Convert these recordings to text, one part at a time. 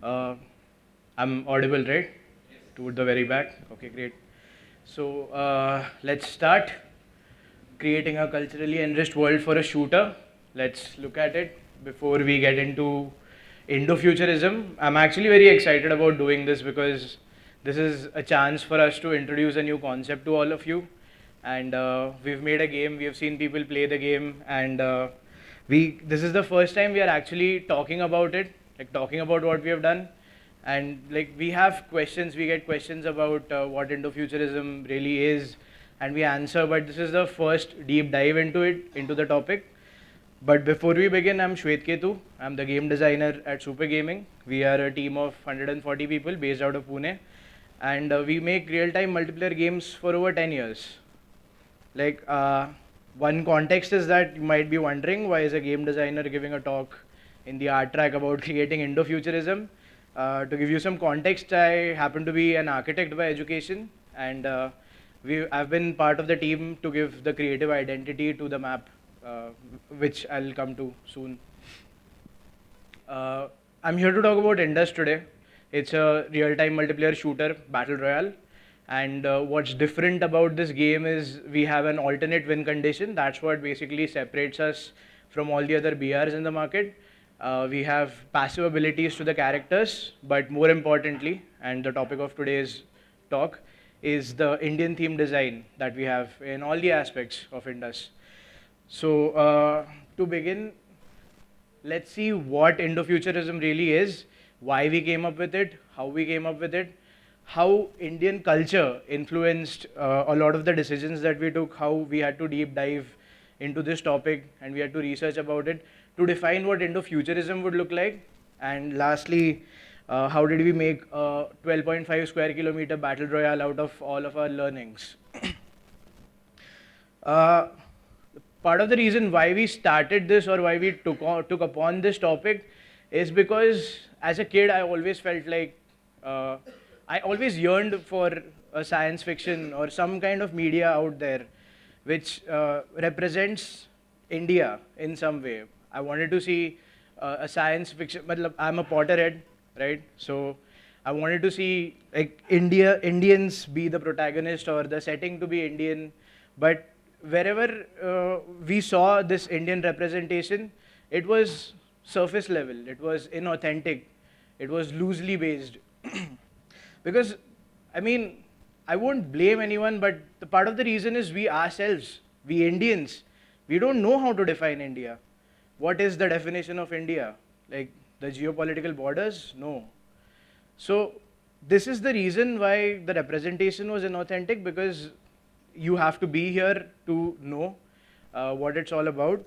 Uh, I'm audible, right? To the very back. Okay, great. So let's start creating a culturally enriched world for a shooter. Let's look at it before we get into Indo Futurism. I'm actually very excited about doing this because this is a chance for us to introduce a new concept to all of you. And we've made a game. We have seen people play the game, and we. This is the first time we are actually talking about it, like talking about what we have done, and like we have questions. We get questions about what Indo-futurism really is, and we answer. But this is the first deep dive into it, into the topic. But before we begin, I'm Shwet Ketu. I'm the game designer at Super Gaming. We are a team of 140 people based out of Pune, and we make real-time multiplayer games for over 10 years. Like, one context is that you might be wondering why is a game designer giving a talk in the art track about creating Indo-futurism. To give you some context, I happen to be an architect by education, and I've been part of the team to give the creative identity to the map, which I'll come to soon. Uh, I'm here to talk about Indus today. It's a real-time multiplayer shooter battle royale, and what's different about this game is we have an alternate win condition. That's what basically separates us from all the other BRs in the market. We have passive abilities to the characters, but more importantly, and the topic of today's talk, is the Indian theme design that we have in all the aspects of Indus. So, to begin, let's see what Indo-futurism really is, why we came up with it, how we came up with it, how Indian culture influenced a lot of the decisions that we took, how we had to deep dive into this topic and we had to research about it to define what Indo-futurism would look like. And lastly, how did we make a 12.5 square kilometer battle royale out of all of our learnings? uh, Part of the reason why we started this or why we took upon this topic is because as a kid I always felt like uh, I always yearned for a science fiction or some kind of media out there which represents India in some way. I wanted to see a science fiction. I'm a Potterhead, right? So I wanted to see like Indians be the protagonist or the setting to be Indian, but wherever we saw this Indian representation, it was surface level. It was inauthentic. It was loosely based. Because, I mean, I won't blame anyone, but the part of the reason is we ourselves, we Indians, we don't know how to define India. What is the definition of India? Like the geopolitical borders? No. So this is the reason why the representation was inauthentic, because you have to be here to know what it's all about.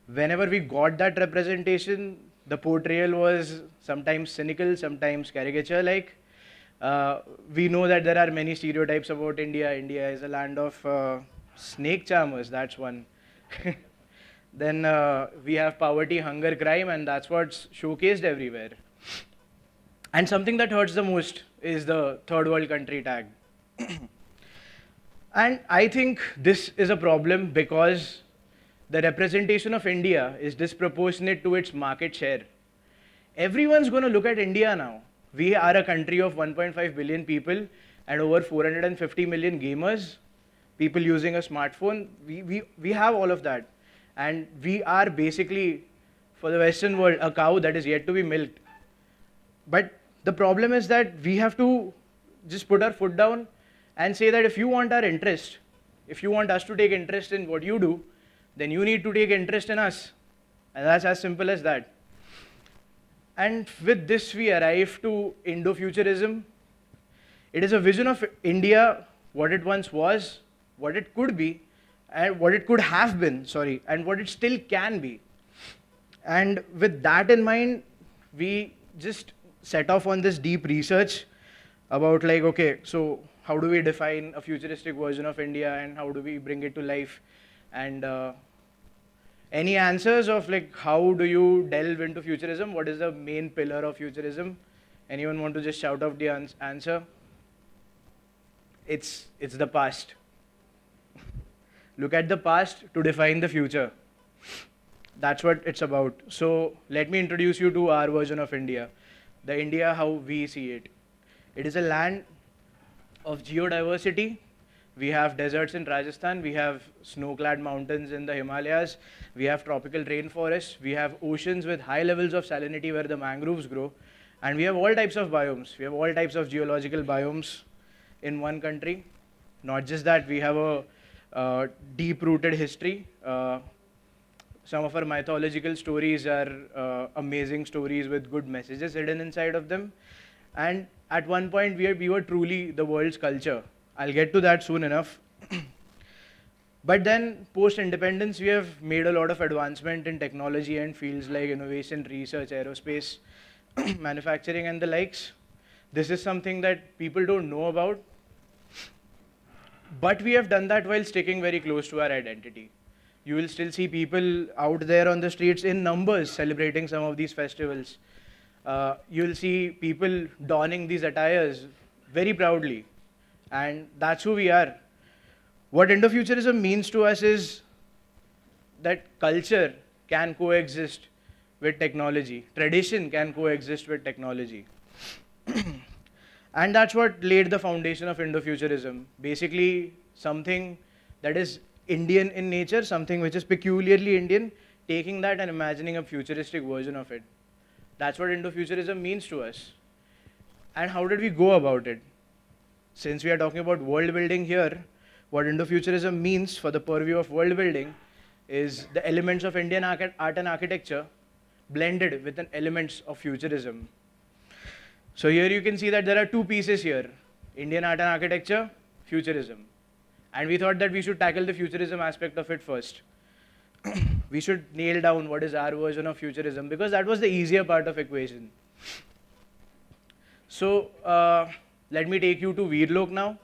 Whenever we got that representation, the portrayal was sometimes cynical, sometimes caricature like. We know that there are many stereotypes about India. India is a land of snake charmers, that's one. Then we have poverty, hunger, crime, and that's what's showcased everywhere. And something that hurts the most is the third world country tag. And I think this is a problem because the representation of India is disproportionate to its market share. Everyone's going to look at India now. We are a country of 1.5 billion people and over 450 million gamers, people using a smartphone. We have all of that. And we are basically, for the Western world, a cow that is yet to be milked. But the problem is that we have to just put our foot down and say that if you want our interest, if you want us to take interest in what you do, then you need to take interest in us. And that's as simple as that. And with this, we arrive to Indo-futurism. It is a vision of India, what it once was, what it could be, and what it could have been, and what it still can be. And with that in mind, we just set off on this deep research about like, okay, so how do we define a futuristic version of India and how do we bring it to life? And any answers of like how do you delve into futurism? What is the main pillar of futurism? Anyone want to just shout out the answer? It's the past. Look at the past to define the future. That's what it's about. So let me introduce you to our version of India. the India how we see it. It is a land of geodiversity. We have deserts in Rajasthan, we have snow-clad mountains in the Himalayas, we have tropical rainforests, we have oceans with high levels of salinity where the mangroves grow, and we have all types of biomes. We have all types of geological biomes in one country. Not just that, we have a deep-rooted history. Some of our mythological stories are amazing stories with good messages hidden inside of them. And at one point, we were truly the world's culture. I'll get to that soon enough. But then, post-independence, we have made a lot of advancement in technology and fields like innovation, research, aerospace, manufacturing, and the likes. This is something that people don't know about. But we have done that while sticking very close to our identity. You will still see people out there on the streets in numbers celebrating some of these festivals. You'll see people donning these attires very proudly. And that's who we are. What Indo-Futurism means to us is that culture can coexist with technology. Tradition can coexist with technology. And that's what laid the foundation of Indo-Futurism. Basically, something that is Indian in nature, something which is peculiarly Indian, taking that and imagining a futuristic version of it. That's what Indo-Futurism means to us. And how did we go about it? Since we are talking about world building here, what Indo-Futurism means for the purview of world building is the elements of Indian art and architecture blended with the elements of futurism. So here you can see that there are two pieces here, Indian art and architecture, futurism. And we thought that we should tackle the futurism aspect of it first. We should nail down what is our version of futurism because that was the easier part of equation. So let me take you to Veerlok now.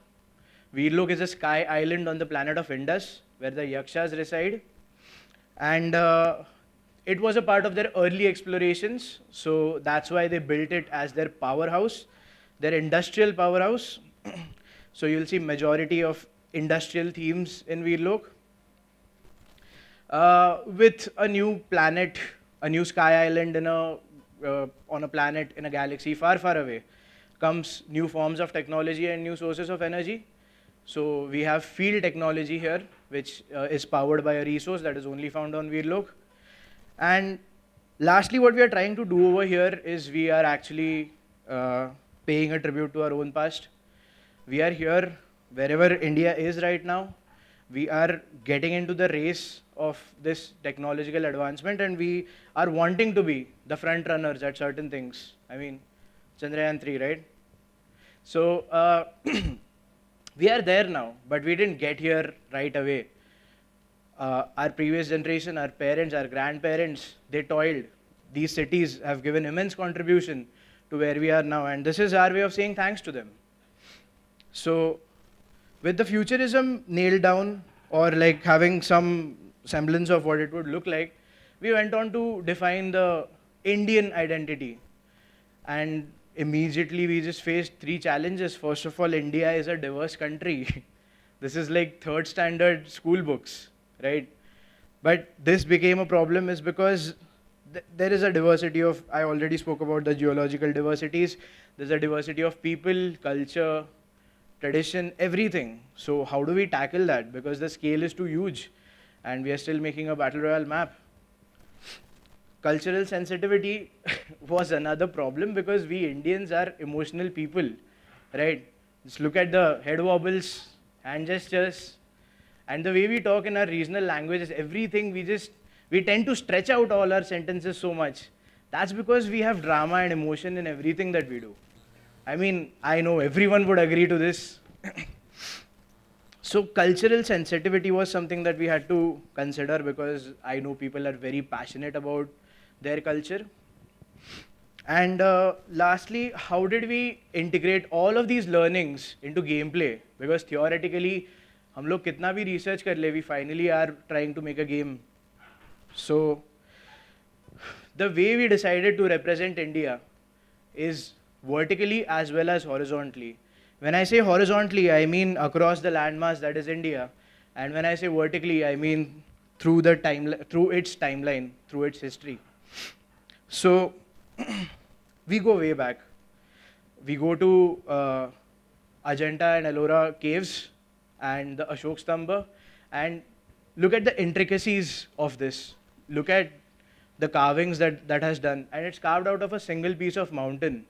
Veerlok is a sky island on the planet of Indus where the Yakshas reside. And it was a part of their early explorations. So that's why they built it as their powerhouse, their industrial powerhouse. So you'll see majority of industrial themes in Veerlok. With a new planet, a new sky island on a planet in a galaxy far, far away, comes new forms of technology and new sources of energy. So we have field technology here, which is powered by a resource that is only found on Veerlok. And lastly, what we are trying to do over here is we are actually paying a tribute to our own past. We are here wherever India is right now. We are getting into the race of this technological advancement and we are wanting to be the front runners at certain things. I mean, Chandrayaan 3, right? So we are there now, but we didn't get here right away. Our previous generation, our parents, our grandparents, they toiled. These cities have given immense contribution to where we are now, and this is our way of saying thanks to them. So with the futurism nailed down, or like having some semblance of what it would look like, we went on to define the Indian identity. And immediately we just faced three challenges. First of all, India is a diverse country. This is like third standard school books, right? But this became a problem is because there is a diversity of, I already spoke about the geological diversities. There's a diversity of people, culture, tradition, everything. So how do we tackle that? Because the scale is too huge and we are still making a battle royale map. Cultural sensitivity was another problem because we Indians are emotional people, right? Just look at the head wobbles, hand gestures, and the way we talk in our regional languages, everything we tend to stretch out all our sentences so much. That's because we have drama and emotion in everything that we do. I mean, I know everyone would agree to this. So cultural sensitivity was something that we had to consider because I know people are very passionate about their culture. And lastly, how did we integrate all of these learnings into gameplay? Because theoretically, हम लोग कितना भी research कर ले, we finally are trying to make a game. So the way we decided to represent India is vertically as well as horizontally. When I say horizontally, I mean across the landmass that is India. And when I say vertically, I mean through its timeline, through its history. So we go way back. We go to Ajanta and Ellora caves and the Ashok Stamba and look at the intricacies of this. Look at the carvings that has done, and it's carved out of a single piece of mountain.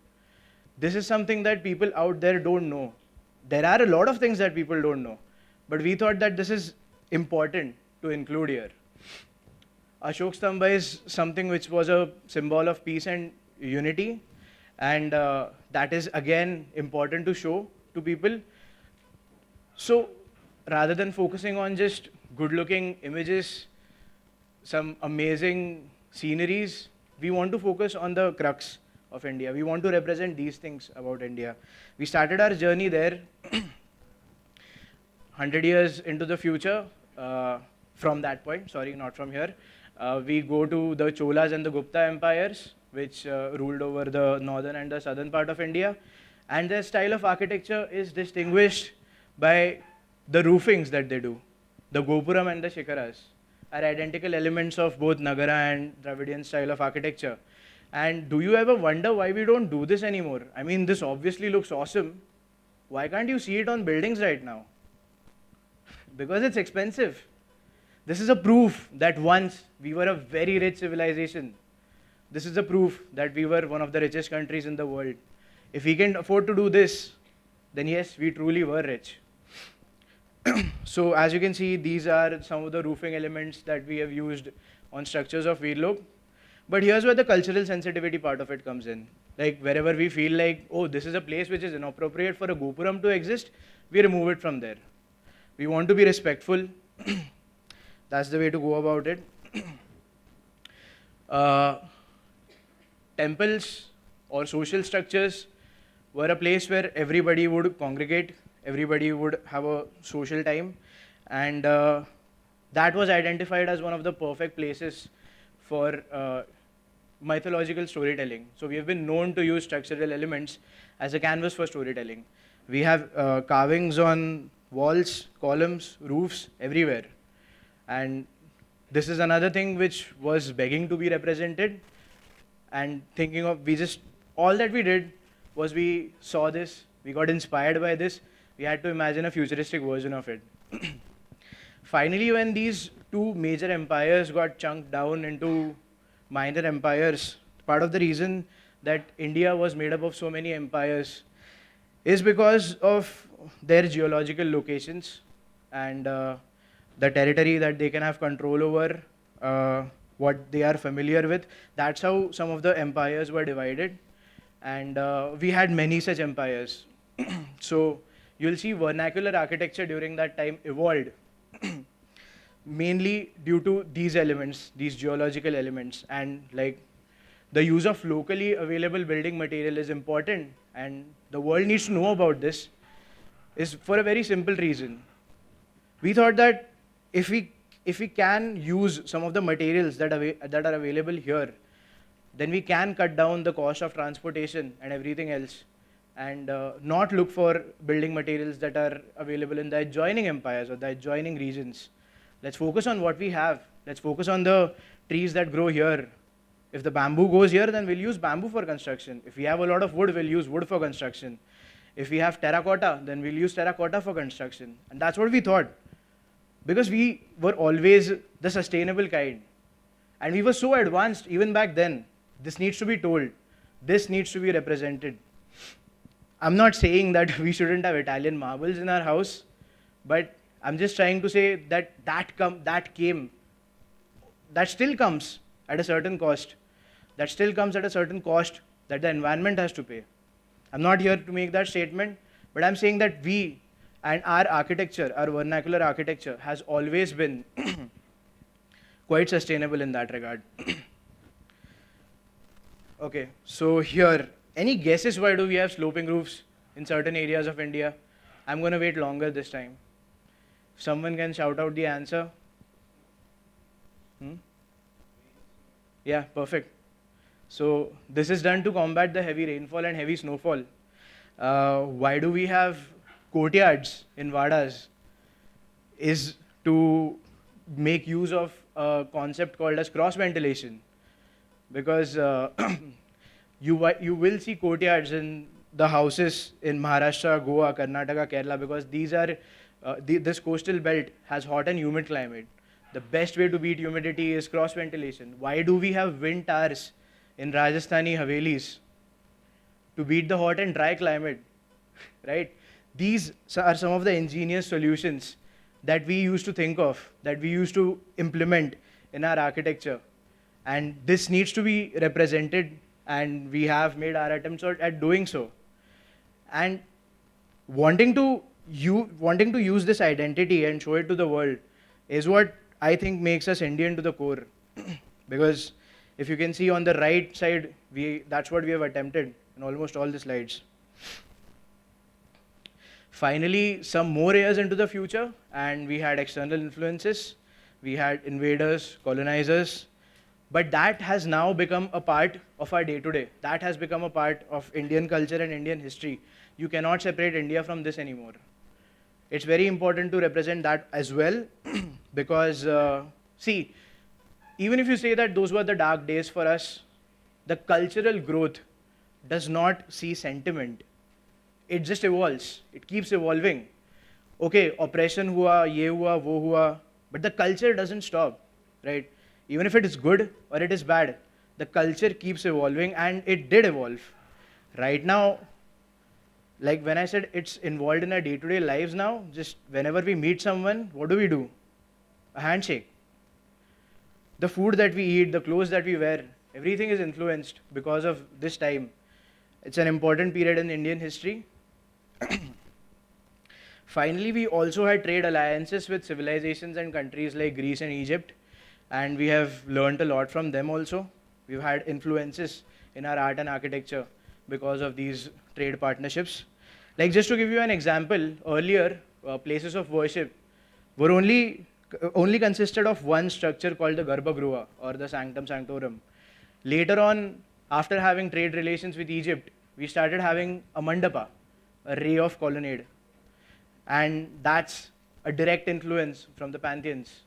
This is something that people out there don't know. There are a lot of things that people don't know, but we thought that this is important to include here. Ashok Stamba is something which was a symbol of peace and unity, and that is again important to show to people. So rather than focusing on just good looking images, some amazing sceneries, we want to focus on the crux of India. We want to represent these things about India. We started our journey there 100 years into the future. From that point, sorry, not from here, we go to the Cholas and the Gupta empires, which ruled over the northern and the southern part of India. And their style of architecture is distinguished by the roofings that they do. The Gopuram and the Shikaras are identical elements of both Nagara and Dravidian style of architecture. And do you ever wonder why we don't do this anymore? I mean, this obviously looks awesome. Why can't you see it on buildings right now? Because it's expensive. This is a proof that once we were a very rich civilization. This is a proof that we were one of the richest countries in the world. If we can afford to do this, then yes, we truly were rich. So as you can see, these are some of the roofing elements that we have used on structures of Veerlok. But here's where the cultural sensitivity part of it comes in. Like wherever we feel like, oh, this is a place which is inappropriate for a Gopuram to exist, we remove it from there. We want to be respectful. That's the way to go about it. Temples or social structures were a place where everybody would congregate, everybody would have a social time, and that was identified as one of the perfect places for mythological storytelling. So we have been known to use structural elements as a canvas for storytelling. We have carvings on walls, columns, roofs, everywhere. And this is another thing which was begging to be represented. And thinking of, all that we did was we saw this, we got inspired by this, we had to imagine a futuristic version of it. Finally, when these two major empires got chunked down into minor empires, part of the reason that India was made up of so many empires is because of their geological locations and the territory that they can have control over, what they are familiar with. That's how some of the empires were divided. And we had many such empires. So you'll see vernacular architecture during that time evolved, mainly due to these elements, these geological elements. And like the use of locally available building material is important, and the world needs to know about this, is for a very simple reason. We thought that if we can use some of the materials that are available here, then we can cut down the cost of transportation and everything else, and not look for building materials that are available in the adjoining empires or the adjoining regions. Let's focus on what we have. Let's focus on the trees that grow here. If the bamboo goes here, then we'll use bamboo for construction. If we have a lot of wood, we'll use wood for construction. If we have terracotta, then we'll use terracotta for construction. And that's what we thought. Because we were always the sustainable kind. And we were so advanced even back then. This needs to be told. This needs to be represented. I'm not saying that we shouldn't have Italian marbles in our house, but I'm just trying to say that that still comes at a certain cost. That still comes at a certain cost that the environment has to pay. I'm not here to make that statement, but I'm saying that we and our architecture, our vernacular architecture, has always been quite sustainable in that regard. Okay, so here, any guesses why do we have sloping roofs in certain areas of India? I'm going to wait longer this time. If someone can shout out the answer. Yeah, perfect. So this is done to combat the heavy rainfall and heavy snowfall. Why do we have courtyards in Vadas? Is to make use of a concept called as cross ventilation. Because You will see courtyards in the houses in Maharashtra, Goa, Karnataka, Kerala, because these are this coastal belt has hot and humid climate. The best way to beat humidity is cross ventilation. Why do we have wind towers in Rajasthani Havelis? To beat the hot and dry climate, right? These are some of the ingenious solutions that we used to think of, that we used to implement in our architecture. And this needs to be represented, and we have made our attempts at doing so. And wanting to use this identity and show it to the world is what I think makes us Indian to the core. Because if you can see on the right side, that's what we have attempted in almost all the slides. Finally, some more years into the future, and we had external influences, we had invaders, colonizers, but that has now become a part of our day-to-day. That has become a part of Indian culture and Indian history. You cannot separate India from this anymore. It's very important to represent that as well, because, see, even if you say that those were the dark days for us, the cultural growth does not see sentiment. It just evolves. It keeps evolving. Okay, oppression hua, ye hua, wo hua, but the culture doesn't stop, right? Even if it is good or it is bad, the culture keeps evolving, and it did evolve. Right now, like when I said it's involved in our day-to-day lives now, just whenever we meet someone, what do? A handshake. The food that we eat, the clothes that we wear, everything is influenced because of this time. It's an important period in Indian history. Finally, we also had trade alliances with civilizations and countries like Greece and Egypt, and we have learned a lot from them also. We've had influences in our art and architecture because of these trade partnerships. Like, just to give you an example, earlier places of worship were only consisted of one structure called the Garbhagruha, or the Sanctum Sanctorum. Later on, after having trade relations with Egypt, we started having a mandapa, a ray of colonnade. And that's a direct influence from the pantheons.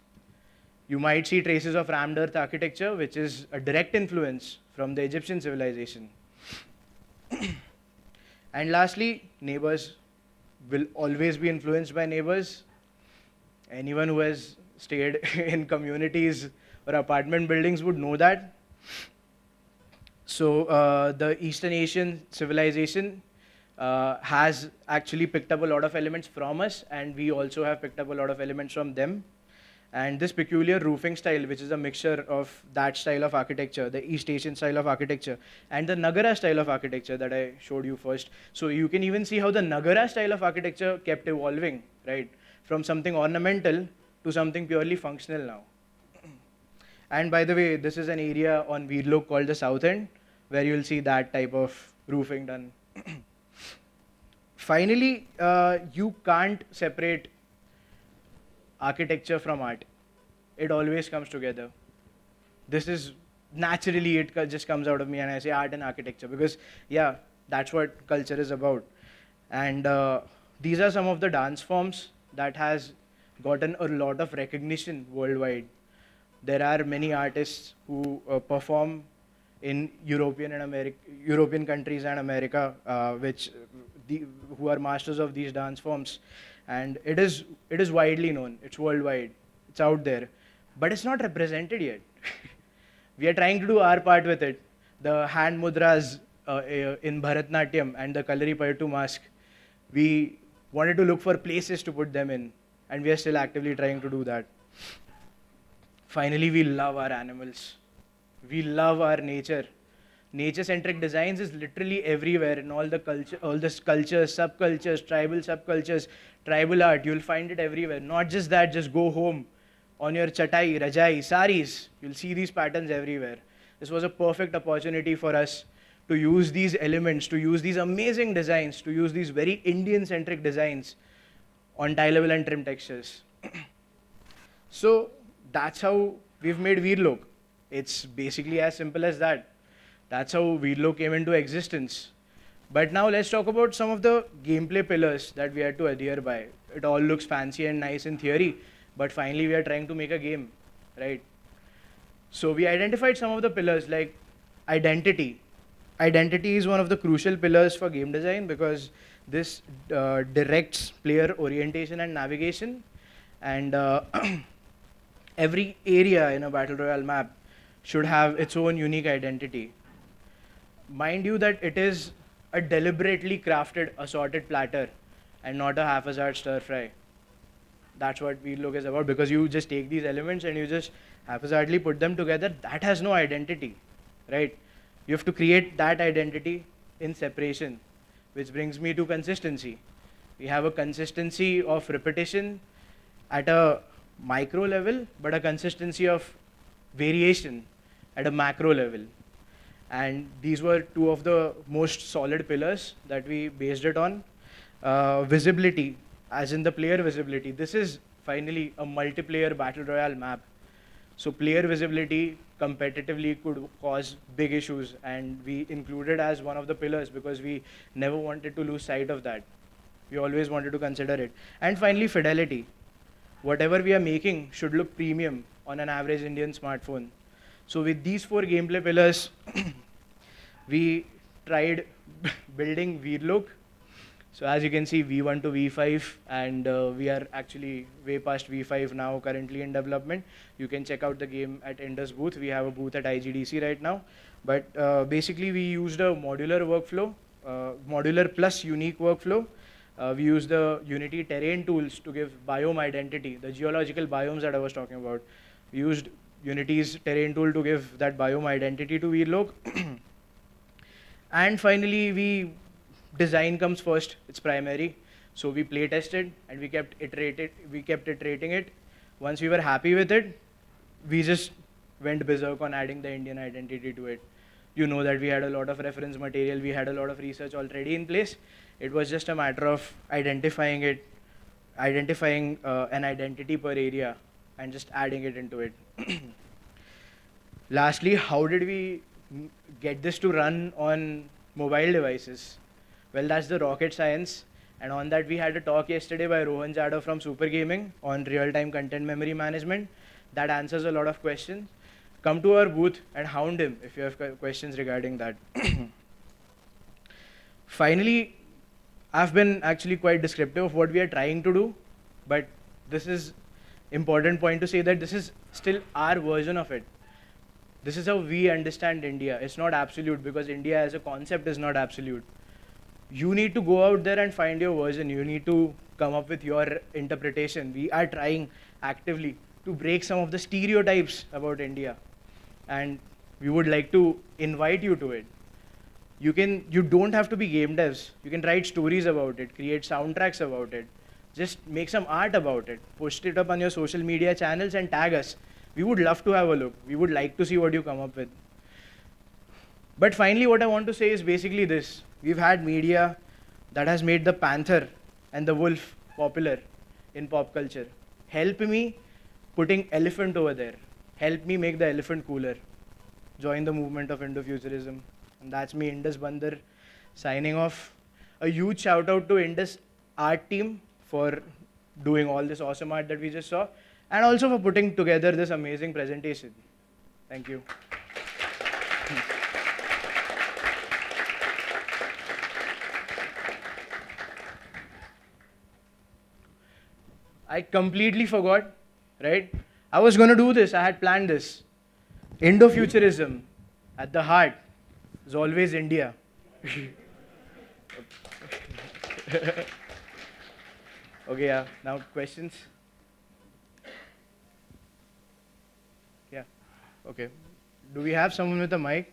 You might see traces of rammed earth architecture, which is a direct influence from the Egyptian civilization. And lastly, neighbors will always be influenced by neighbors. Anyone who has stayed in communities or apartment buildings would know that. So the Eastern Asian civilization has actually picked up a lot of elements from us, and we also have picked up a lot of elements from them. And this peculiar roofing style, which is a mixture of that style of architecture, the East Asian style of architecture, and the Nagara style of architecture that I showed you first. So you can even see how the Nagara style of architecture kept evolving, right? From something ornamental to something purely functional now. And by the way, this is an area on Veerlok called the South End, where you'll see that type of roofing done. Finally, you can't separate architecture from art. It always comes together. This is naturally, it just comes out of me, and I say art and architecture because, yeah, that's what culture is about. And these are some of the dance forms that has gotten a lot of recognition worldwide. There are many artists who perform in European countries and America, who are masters of these dance forms, and it is widely known. It's worldwide. It's out there, but it's not represented yet. We are trying to do our part with it. The hand mudras in Bharatnatyam and the Kalari Payattu mask, we wanted to look for places to put them in, and we are still actively trying to do that. Finally, we love our animals. We love our nature. Nature-centric designs is literally everywhere in all the cultures, subcultures, tribal subcultures, tribal art. You'll find it everywhere. Not just that, just go home on your chatai, rajai, saris. You'll see these patterns everywhere. This was a perfect opportunity for us to use these elements, to use these amazing designs, to use these very Indian-centric designs on tile-level and trim textures. So that's how we've made Veerlok. It's basically as simple as that. That's how Veerlok came into existence. But now let's talk about some of the gameplay pillars that we had to adhere by. It all looks fancy and nice in theory, but finally we are trying to make a game, right? So we identified some of the pillars like identity. identity is one of the crucial pillars for game design because this directs player orientation and navigation, and every area in a battle royale map should have its own unique identity. Mind you that it is a deliberately crafted assorted platter and not a haphazard stir fry. That's what Wheel Look is about, because you just take these elements and you just haphazardly put them together. That has no identity, right? You have to create that identity in separation, which brings me to consistency. We have a consistency of repetition at a micro level, but a consistency of variation at a macro level. And these were two of the most solid pillars that we based it on. Visibility, as in the player visibility. This is finally a multiplayer battle royale map. So player visibility competitively could cause big issues, and we included as one of the pillars because we never wanted to lose sight of that. We always wanted to consider it. And finally, fidelity. Whatever we are making should look premium on an average Indian smartphone. So with these 4 gameplay pillars, we tried building VLOOK. So as you can see, V1 to V5, and we are actually way past V5 now, currently in development. You can check out the game at Indus booth. We have a booth at IGDC right now. But basically, we used a modular workflow, modular plus unique workflow. We used the Unity terrain tools to give biome identity, the geological biomes that I was talking about. We used Unity's terrain tool to give that biome identity to VLOOK. And finally, design comes first, it's primary. So we play tested and we kept iterating it. Once we were happy with it, we just went berserk on adding the Indian identity to it. You know that we had a lot of reference material, we had a lot of research already in place. It was just a matter of identifying an identity per area and just adding it into it. Lastly, how did we get this to run on mobile devices? Well, that's the rocket science. And on that, we had a talk yesterday by Rohan Jadhav from Super Gaming on real-time content memory management. That answers a lot of questions. Come to our booth and hound him if you have questions regarding that. Finally, I've been actually quite descriptive of what we are trying to do, but this is important point to say that this is still our version of it. This is how we understand India. It's not absolute, because India as a concept is not absolute. You need to go out there and find your version. You need to come up with your interpretation. We are trying actively to break some of the stereotypes about India, and we would like to invite you to it. You don't have to be game devs. You can write stories about it, create soundtracks about it, just make some art about it, post it up on your social media channels and tag us. We would love to have a look. We would like to see what you come up with. But finally, what I want to say is basically this. We've had media that has made the panther and the wolf popular in pop culture. Help me putting elephant over there. Help me make the elephant cooler. Join the movement of Indo Futurism. And that's me, Indus Bandar, signing off. A huge shout out to Indus art team for doing all this awesome art that we just saw, and also for putting together this amazing presentation. Thank you. I completely forgot, right? I was going to do this. I had planned this. Indo Futurism, at the heart, is always India. Okay, yeah. Now questions? Yeah. Okay. Do we have someone with a mic?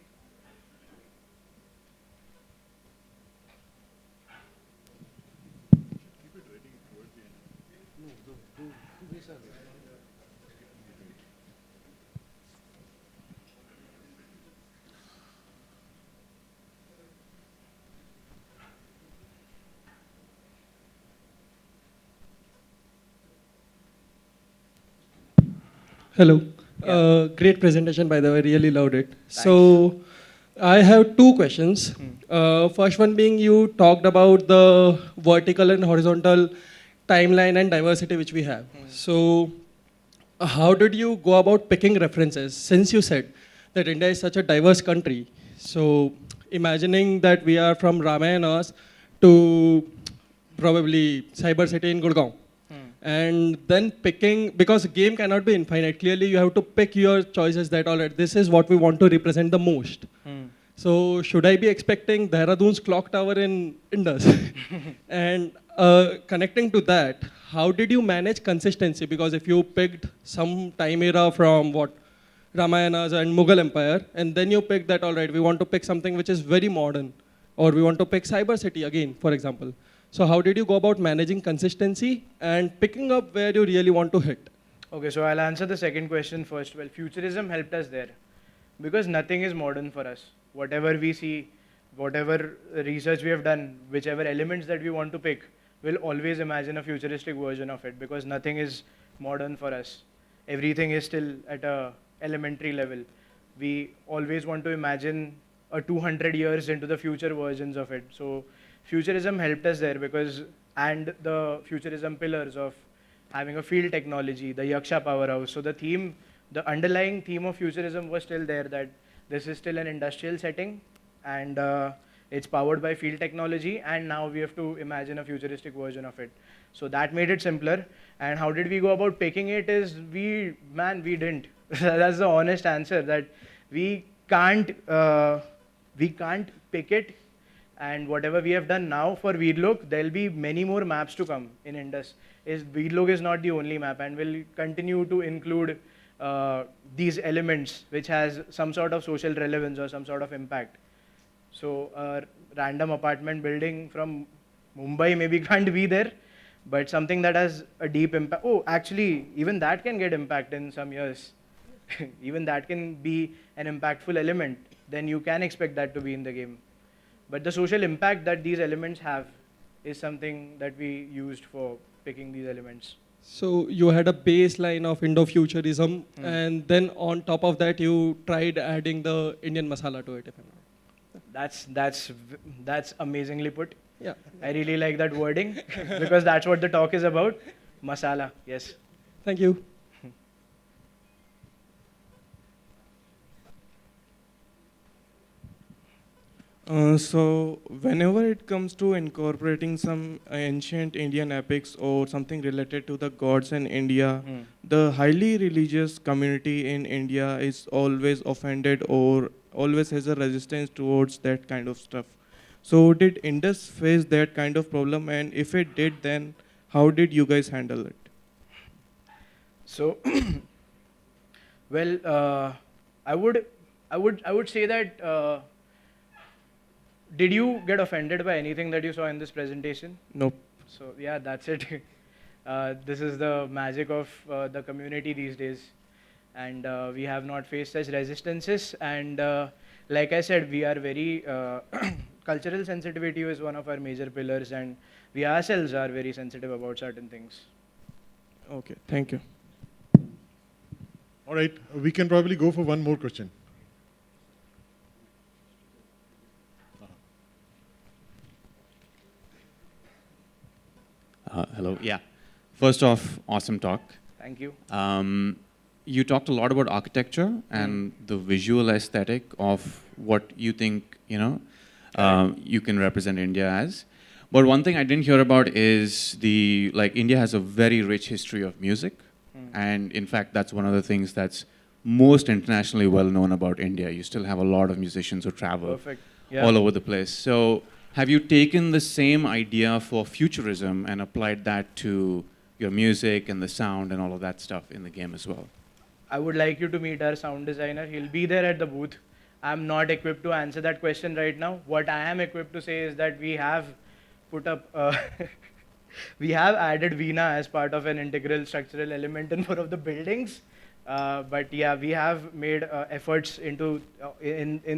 Hello. Yeah. Great presentation, by the way. Really loved it. Thanks. So, I have 2 questions. First one being, you talked about the vertical and horizontal timeline and diversity which we have. So, how did you go about picking references? Since you said that India is such a diverse country, so imagining that we are from Ramayanas to probably Cyber City in Gurgaon. And then picking, because game cannot be infinite, clearly you have to pick your choices that, all right, this is what we want to represent the most. So should I be expecting Dehradun's clock tower in Indus? And connecting to that, how did you manage consistency? Because if you picked some time era from what, Ramayanas and Mughal Empire, and then you pick that, all right, we want to pick something which is very modern, or we want to pick Cyber City again, for example. So how did you go about managing consistency and picking up where you really want to hit? Okay, so I'll answer the second question first. Well, futurism helped us there because nothing is modern for us. Whatever we see, whatever research we have done, whichever elements that we want to pick, we'll always imagine a futuristic version of it because nothing is modern for us. Everything is still at a elementary level. We always want to imagine a 200 years into the future versions of it. So futurism helped us there because, and the futurism pillars of having a field technology, the Yaksha powerhouse. So the theme, the underlying theme of futurism was still there, that this is still an industrial setting and it's powered by field technology, and now we have to imagine a futuristic version of it. So that made it simpler. And how did we go about picking it is, we didn't. That's the honest answer, that we can't pick it. And whatever we have done now for Veerlok, there'll be many more maps to come in Indus. Veerlok is not the only map, and we'll continue to include these elements which has some sort of social relevance or some sort of impact. So a random apartment building from Mumbai maybe can't be there, but something that has a deep impact. Oh, actually, even that can get impact in some years. Even that can be an impactful element. Then you can expect that to be in the game. But the social impact that these elements have is something that we used for picking these elements. So you had a baseline of Indo Futurism, and then on top of that, you tried adding the Indian masala to it. If I'm not. That's amazingly put. Yeah. I really like that wording because that's what the talk is about. Masala, yes. Thank you. So whenever it comes to incorporating some ancient Indian epics or something related to the gods in India, the highly religious community in India is always offended or always has a resistance towards that kind of stuff. So did Indus face that kind of problem, and if it did, then how did you guys handle it? So, well, I would say that. Did you get offended by anything that you saw in this presentation? Nope. So yeah, that's it. This is the magic of the community these days, and we have not faced such resistances. And like I said, we are very cultural sensitivity is one of our major pillars, and we ourselves are very sensitive about certain things. Okay, thank you. All right, we can probably go for one more question. Hello. Yeah. First off, awesome talk. Thank you. You talked a lot about architecture and the visual aesthetic of what you think you can represent India as. But one thing I didn't hear about is India has a very rich history of music, and in fact that's one of the things that's most internationally well known about India. You still have a lot of musicians who travel all over the place. So have you taken the same idea for futurism and applied that to your music and the sound and all of that stuff in the game as well? I would like you to meet our sound designer. He'll be there at the booth. I'm not equipped to answer that question right now. What I am equipped to say is that we have put up, we have added Veena as part of an integral structural element in one of the buildings. But yeah, we have made efforts into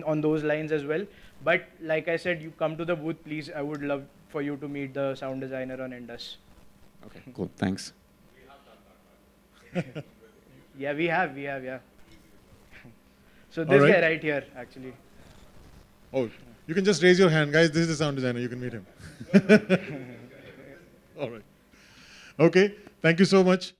on those lines as well. But like I said, you come to the booth, please. I would love for you to meet the sound designer on Indus. Okay, cool. Thanks. Yeah, we have, yeah. So this guy right here, actually. Oh, you can just raise your hand, guys. This is the sound designer. You can meet him. All right. Okay. Thank you so much.